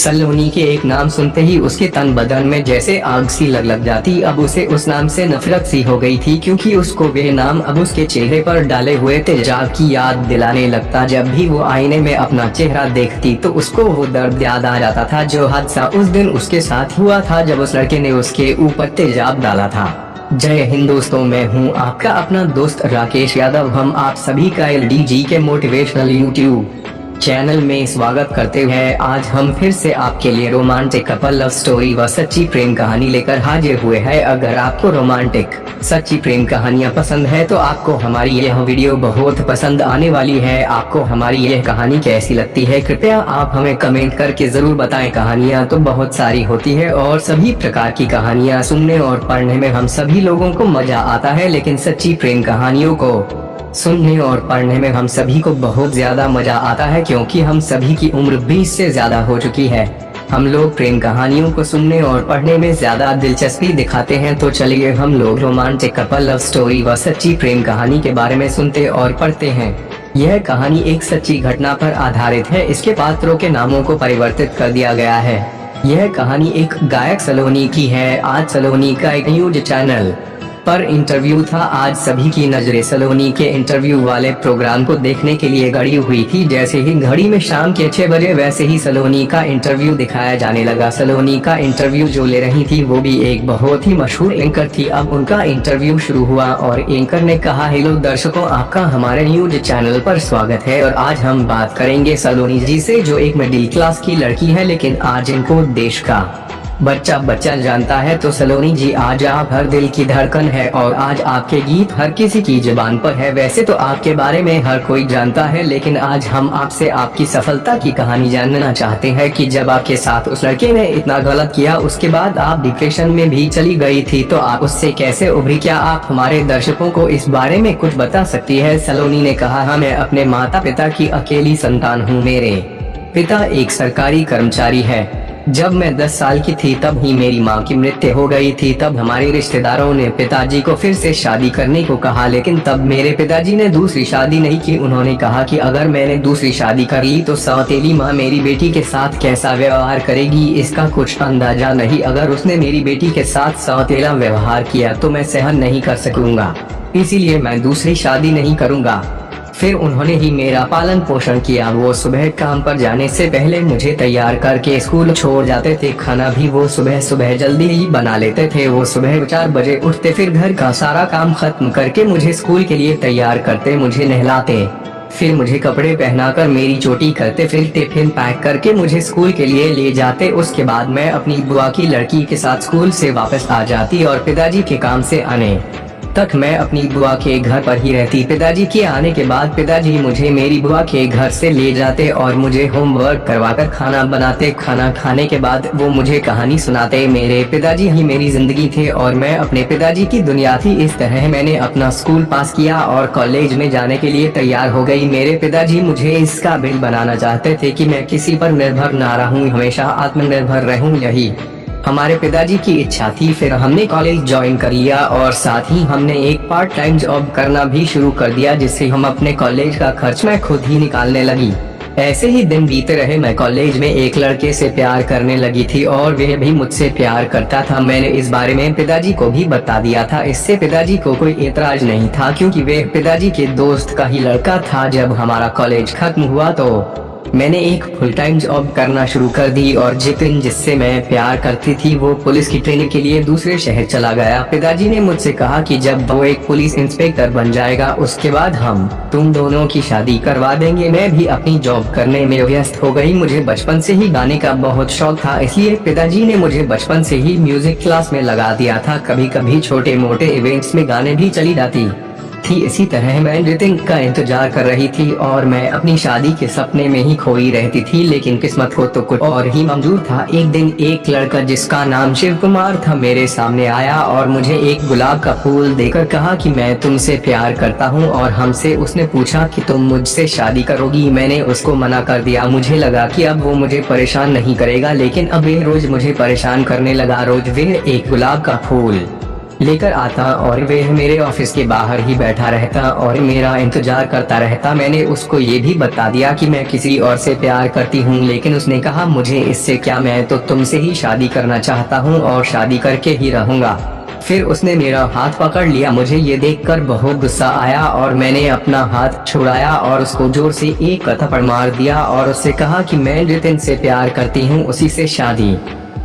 सलोनी के एक नाम सुनते ही उसके तन बदन में जैसे आग सी लग जाती। अब उसे उस नाम से नफरत सी हो गई थी, क्योंकि उसको वह नाम अब उसके चेहरे पर डाले हुए तेजाब की याद दिलाने लगता। जब भी वो आईने में अपना चेहरा देखती तो उसको वो दर्द याद आ जाता था जो हादसा उस दिन उसके साथ हुआ था जब उस लड़के ने उसके ऊपर तेजाब डाला था। जय हिंद दोस्तों, मैं हूं आपका अपना दोस्त राकेश यादव। हम आप सभी का LDG के मोटिवेशनल यूट्यूब चैनल में स्वागत करते हैं। आज हम फिर से आपके लिए रोमांटिक कपल लव स्टोरी व सच्ची प्रेम कहानी लेकर हाजिर हुए हैं। अगर आपको रोमांटिक सच्ची प्रेम कहानियां पसंद है तो आपको हमारी यह वीडियो बहुत पसंद आने वाली है। आपको हमारी यह कहानी कैसी लगती है, कृपया आप हमें कमेंट करके जरूर बताएं। कहानियां तो बहुत सारी होती है और सभी प्रकार की कहानियां सुनने और पढ़ने में हम सभी लोगों को मजा आता है, लेकिन सच्ची प्रेम कहानियों को सुनने और पढ़ने में हम सभी को बहुत ज्यादा मजा आता है, क्योंकि हम सभी की उम्र 20 से ज्यादा हो चुकी है। हम लोग प्रेम कहानियों को सुनने और पढ़ने में ज्यादा दिलचस्पी दिखाते हैं। तो चलिए हम लोग रोमांटिक कपल लव स्टोरी व सच्ची प्रेम कहानी के बारे में सुनते और पढ़ते हैं। यह कहानी एक सच्ची घटना पर आधारित है। इसके पात्रों के नामों को परिवर्तित कर दिया गया है। यह कहानी एक गायक सलोनी की है। आज सलोनी का एक न्यूज चैनल पर इंटरव्यू था। आज सभी की नजरें सलोनी के इंटरव्यू वाले प्रोग्राम को देखने के लिए गड़ी हुई थी। जैसे ही घड़ी में शाम के 6 बजे वैसे ही सलोनी का इंटरव्यू दिखाया जाने लगा। सलोनी का इंटरव्यू जो ले रही थी वो भी एक बहुत ही मशहूर एंकर थी। अब उनका इंटरव्यू शुरू हुआ और एंकर ने कहा, हेलो दर्शकों, आपका हमारे न्यूज चैनल पर स्वागत है और आज हम बात करेंगे सलोनी जी से, जो एक मिडिल क्लास की लड़की है, लेकिन आज इनको देश का बच्चा जानता है। तो सलोनी जी, आज आप हर दिल की धड़कन है और आज आपके गीत हर किसी की जुबान पर है। वैसे तो आपके बारे में हर कोई जानता है, लेकिन आज हम आपसे आपकी सफलता की कहानी जानना चाहते हैं कि जब आपके साथ उस लड़के ने इतना गलत किया, उसके बाद आप डिप्रेशन में भी चली गई थी, तो आप उससे कैसे उभरी? क्या आप हमारे दर्शकों को इस बारे में कुछ बता सकती है? सलोनी ने कहा, हाँ, मैं अपने माता पिता की अकेली संतान हूँ। मेरे पिता एक सरकारी कर्मचारी है। जब मैं 10 साल की थी तब ही मेरी माँ की मृत्यु हो गई थी। तब हमारे रिश्तेदारों ने पिताजी को फिर से शादी करने को कहा, लेकिन तब मेरे पिताजी ने दूसरी शादी नहीं की। उन्होंने कहा कि अगर मैंने दूसरी शादी कर ली तो सौतेली माँ मेरी बेटी के साथ कैसा व्यवहार करेगी, इसका कुछ अंदाजा नहीं। अगर उसने मेरी बेटी के साथ सौतेला व्यवहार किया तो मैं सहन नहीं कर सकूंगा, इसीलिए मैं दूसरी शादी नहीं करूंगा। फिर उन्होंने ही मेरा पालन पोषण किया। वो सुबह काम पर जाने से पहले मुझे तैयार करके स्कूल छोड़ जाते थे। खाना भी वो सुबह सुबह जल्दी ही बना लेते थे। वो सुबह 4 बजे उठते, फिर घर का सारा काम खत्म करके मुझे स्कूल के लिए तैयार करते, मुझे नहलाते, फिर मुझे कपड़े पहनाकर मेरी चोटी करते, फिर टिफिन पैक करके मुझे स्कूल के लिए ले जाते। उसके बाद मैं अपनी बुआ की लड़की के साथ स्कूल से वापस आ जाती और पिताजी के काम से आने तक मैं अपनी बुआ के घर पर ही रहती। पिताजी के आने के बाद पिताजी मुझे मेरी बुआ के घर से ले जाते और मुझे होमवर्क करवाकर खाना बनाते। खाना खाने के बाद वो मुझे कहानी सुनाते। मेरे पिताजी ही मेरी जिंदगी थे और मैं अपने पिताजी की दुनिया थी। इस तरह मैंने अपना स्कूल पास किया और कॉलेज में जाने के लिए तैयार हो गई। मेरे पिताजी मुझे इस काबिल बनाना चाहते थे कि मैं किसी पर निर्भर ना रहूं, हमेशा आत्मनिर्भर रहूं, यही हमारे पिताजी की इच्छा थी। फिर हमने कॉलेज ज्वाइन कर लिया और साथ ही हमने एक पार्ट टाइम जॉब करना भी शुरू कर दिया, जिससे हम अपने कॉलेज का खर्च मैं खुद ही निकालने लगी। ऐसे ही दिन बीते रहे। मैं कॉलेज में एक लड़के से प्यार करने लगी थी और वह भी मुझसे प्यार करता था। मैंने इस बारे में पिताजी को भी बता दिया था। इससे पिताजी को कोई एतराज नहीं था, क्योंकि वह पिताजी के दोस्त का ही लड़का था। जब हमारा कॉलेज खत्म हुआ तो मैंने एक फुल टाइम जॉब करना शुरू कर दी और जितिन, जिससे मैं प्यार करती थी, वो पुलिस की ट्रेनिंग के लिए दूसरे शहर चला गया। पिताजी ने मुझसे कहा कि जब वो एक पुलिस इंस्पेक्टर बन जाएगा उसके बाद हम तुम दोनों की शादी करवा देंगे। मैं भी अपनी जॉब करने में व्यस्त हो गई। मुझे बचपन से ही गाने का बहुत शौक था, इसलिए पिताजी ने मुझे बचपन से ही म्यूजिक क्लास में लगा दिया था। कभी कभी छोटे मोटे इवेंट्स में गाने भी चली जाती थी। इसी तरह मैं रितिक का इंतजार कर रही थी और मैं अपनी शादी के सपने में ही खोई रहती थी, लेकिन किस्मत को तो कुछ और ही मंजूर था। एक दिन एक लड़का जिसका नाम शिव कुमार था मेरे सामने आया और मुझे एक गुलाब का फूल देकर कहा कि मैं तुमसे प्यार करता हूँ, और हमसे उसने पूछा कि तुम मुझसे शादी करोगी। मैंने उसको मना कर दिया। मुझे लगा कि अब वो मुझे परेशान नहीं करेगा, लेकिन अब वह रोज मुझे परेशान करने लगा। रोज वह एक गुलाब का फूल लेकर आता और वह मेरे ऑफिस के बाहर ही बैठा रहता और मेरा इंतजार करता रहता। मैंने उसको ये भी बता दिया कि मैं किसी और से प्यार करती हूँ, लेकिन उसने कहा मुझे इससे क्या, मैं तो तुमसे ही शादी करना चाहता हूँ और शादी करके ही रहूंगा। फिर उसने मेरा हाथ पकड़ लिया। मुझे ये देखकर बहुत गुस्सा आया और मैंने अपना हाथ छुड़ाया और उसको जोर से एक थप्पड़ मार दिया और उससे कहा कि मैं जितिन से प्यार करती हूँ, उसी से शादी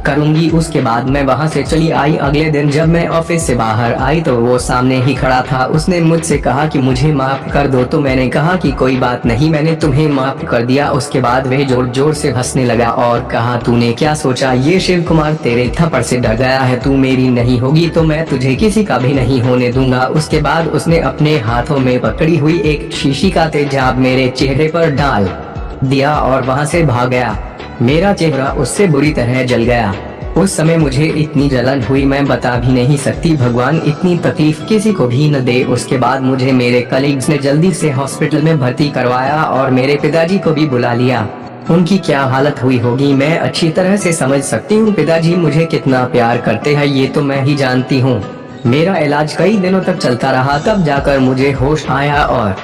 करूंगी। उसके बाद मैं वहां से चली आई। अगले दिन जब मैं ऑफिस से बाहर आई तो वो सामने ही खड़ा था। उसने मुझसे कहा कि मुझे माफ कर दो, तो मैंने कहा कि कोई बात नहीं, मैंने तुम्हें माफ कर दिया। उसके बाद वह जोर जोर से हंसने लगा और कहा तूने क्या सोचा, ये शिव कुमार तेरे थप्पड़ से डर गया है, तू मेरी नहीं होगी तो मैं तुझे किसी का भी नहीं होने दूंगा। उसके बाद उसने अपने हाथों में पकड़ी हुई एक शीशी का तेजाब मेरे चेहरे पर डाल दिया और वहां से भाग गया। मेरा चेहरा उससे बुरी तरह जल गया। उस समय मुझे इतनी जलन हुई मैं बता भी नहीं सकती। भगवान इतनी तकलीफ किसी को भी न दे। उसके बाद मुझे मेरे कलीग्स ने जल्दी से हॉस्पिटल में भर्ती करवाया और मेरे पिताजी को भी बुला लिया। उनकी क्या हालत हुई होगी मैं अच्छी तरह से समझ सकती हूँ। पिताजी मुझे कितना प्यार करते हैं ये तो मैं ही जानती हूँ। मेरा इलाज कई दिनों तक चलता रहा, तब जाकर मुझे होश आया और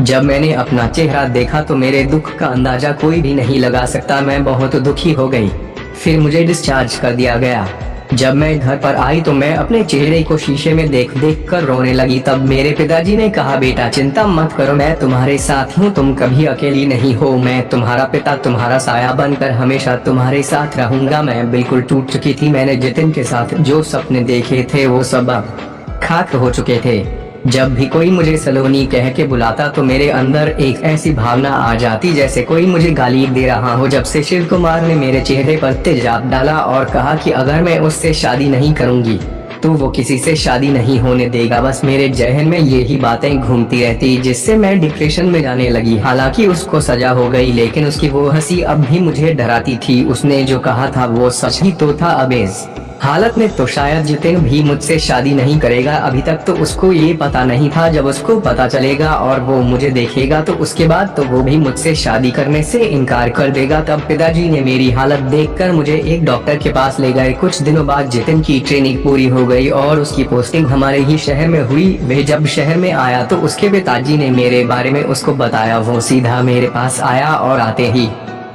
जब मैंने अपना चेहरा देखा तो मेरे दुख का अंदाजा कोई भी नहीं लगा सकता। मैं बहुत दुखी हो गई। फिर मुझे डिस्चार्ज कर दिया गया। जब मैं घर पर आई तो मैं अपने चेहरे को शीशे में देख देख कर रोने लगी। तब मेरे पिताजी ने कहा बेटा चिंता मत करो, मैं तुम्हारे साथ हूँ, तुम कभी अकेली नहीं हो। मैं तुम्हारा पिता, तुम्हारा साया बनकर हमेशा तुम्हारे साथ रहूंगा। मैं बिल्कुल टूट चुकी थी। मैंने जितिन के साथ जो सपने देखे थे वो सब अब खाक हो चुके थे। जब भी कोई मुझे सलोनी कह के बुलाता तो मेरे अंदर एक ऐसी भावना आ जाती जैसे कोई मुझे गाली दे रहा हो। जब से शिव कुमार ने मेरे चेहरे पर तेजाब डाला और कहा कि अगर मैं उससे शादी नहीं करूंगी तो वो किसी से शादी नहीं होने देगा, बस मेरे जहन में यही बातें घूमती रहती, जिससे मैं डिप्रेशन में जाने लगी। हालांकि उसको सजा हो गई, लेकिन उसकी वो हंसी अब भी मुझे डराती थी। उसने जो कहा था वो सच ही तो था। अब इस हालत में तो शायद जितिन भी मुझसे शादी नहीं करेगा। अभी तक तो उसको ये पता नहीं था। जब उसको पता चलेगा और वो मुझे देखेगा तो उसके बाद तो वो भी मुझसे शादी करने से इनकार कर देगा। तब पिताजी ने मेरी हालत देखकर मुझे एक डॉक्टर के पास ले गए। कुछ दिनों बाद जितिन की ट्रेनिंग पूरी हो गई और उसकी पोस्टिंग हमारे ही शहर में हुई। वह जब शहर में आया तो उसके पिताजी ने मेरे बारे में उसको बताया। वो सीधा मेरे पास आया और आते ही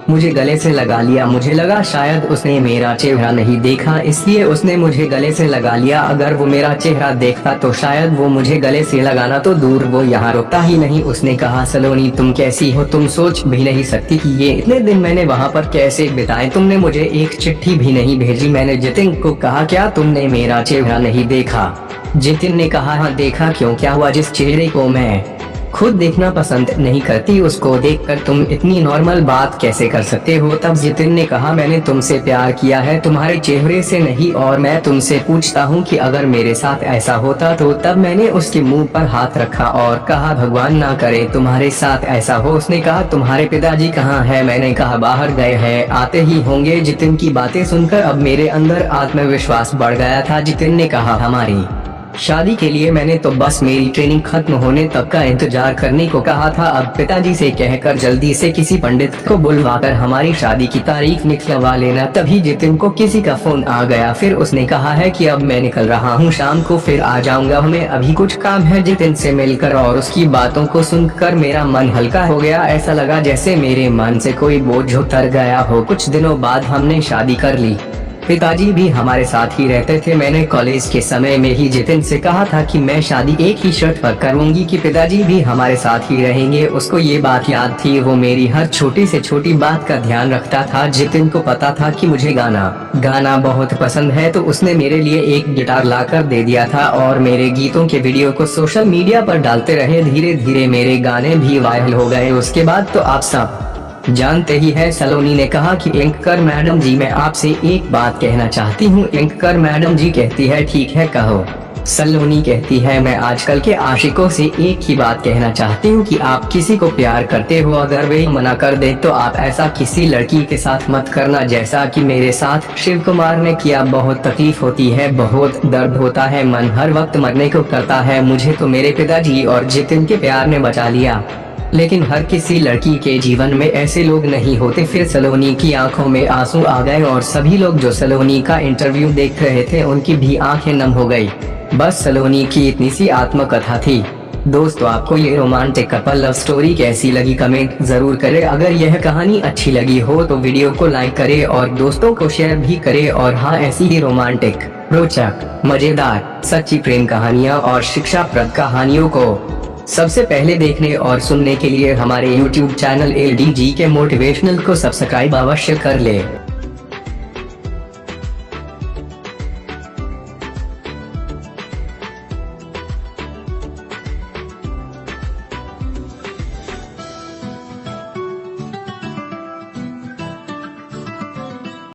मुझे गले से लगा लिया। मुझे लगा शायद उसने मेरा चेहरा नहीं देखा, इसलिए उसने मुझे गले से लगा लिया। अगर वो मेरा चेहरा देखता तो शायद वो मुझे गले से लगाना तो दूर वो यहाँ रुकता ही नहीं। उसने कहा सलोनी तुम कैसी हो, तुम सोच भी नहीं सकती कि ये इतने दिन मैंने वहाँ पर कैसे बिताए। तुमने मुझे एक चिट्ठी भी नहीं भेजी। मैंने जितिन को कहा क्या तुमने मेरा चेहरा नहीं देखा? जितिन ने कहा हाँ देखा। क्यों, क्या हुआ? जिस चेहरे को मैं खुद देखना पसंद नहीं करती उसको देखकर तुम इतनी नॉर्मल बात कैसे कर सकते हो? तब जितिन ने कहा मैंने तुमसे प्यार किया है, तुम्हारे चेहरे से नहीं। और मैं तुमसे पूछता हूँ कि अगर मेरे साथ ऐसा होता तो तब मैंने उसके मुंह पर हाथ रखा और कहा भगवान ना करे तुम्हारे साथ ऐसा हो। उसने कहा तुम्हारे पिताजी कहाँ है? मैंने कहा बाहर गए हैं, आते ही होंगे। जितिन की बातें सुनकर अब मेरे अंदर आत्मविश्वास बढ़ गया था। जितिन ने कहा हमारी शादी के लिए मैंने तो बस मेरी ट्रेनिंग खत्म होने तक का इंतजार करने को कहा था। अब पिताजी से कहकर जल्दी से किसी पंडित को बुलवाकर हमारी शादी की तारीख निकलवा लेना। तभी जितिन को किसी का फोन आ गया। फिर उसने कहा है कि अब मैं निकल रहा हूँ, शाम को फिर आ जाऊंगा, हमें अभी कुछ काम है। जितिन से मिलकर और उसकी बातों को सुनकर मेरा मन हल्का हो गया। ऐसा लगा जैसे मेरे मन से कोई बोझ उतर गया हो। कुछ दिनों बाद हमने शादी कर ली। पिताजी भी हमारे साथ ही रहते थे। मैंने कॉलेज के समय में ही जितिन से कहा था कि मैं शादी एक ही शर्त पर करूंगी कि पिताजी भी हमारे साथ ही रहेंगे। उसको ये बात याद थी। वो मेरी हर छोटी से छोटी बात का ध्यान रखता था। जितिन को पता था कि मुझे गाना बहुत पसंद है, तो उसने मेरे लिए एक गिटार लाकर दे दिया था और मेरे गीतों के वीडियो को सोशल मीडिया पर डालते रहे। धीरे धीरे मेरे गाने भी वायरल हो गए। उसके बाद तो आप सब जानते ही है। सलोनी ने कहा कि एंकर मैडम जी मैं आपसे एक बात कहना चाहती हूँ। एंकर मैडम जी कहती है ठीक है कहो। सलोनी कहती है मैं आजकल के आशिकों से एक ही बात कहना चाहती हूँ कि आप किसी को प्यार करते हो, अगर वे मना कर दे तो आप ऐसा किसी लड़की के साथ मत करना जैसा कि मेरे साथ शिव कुमार ने किया। बहुत तकलीफ होती है, बहुत दर्द होता है, मन हर वक्त मरने को करता है। मुझे तो मेरे पिताजी और जितिन के प्यार ने बचा लिया, लेकिन हर किसी लड़की के जीवन में ऐसे लोग नहीं होते। फिर सलोनी की आंखों में आंसू आ गए और सभी लोग जो सलोनी का इंटरव्यू देख रहे थे उनकी भी आंखें नम हो गई। बस सलोनी की इतनी सी आत्मकथा थी। दोस्तों, आपको ये रोमांटिक कपल लव स्टोरी कैसी लगी कमेंट जरूर करें। अगर यह कहानी अच्छी लगी हो तो वीडियो को लाइक करें और दोस्तों को शेयर भी करें। और हाँ, ऐसी ही रोमांटिक, रोचक, मजेदार, सच्ची प्रेम कहानियाँ और शिक्षाप्रद कहानियों को सबसे पहले देखने और सुनने के लिए हमारे YouTube चैनल LDG के मोटिवेशनल को सब्सक्राइब अवश्य कर ले।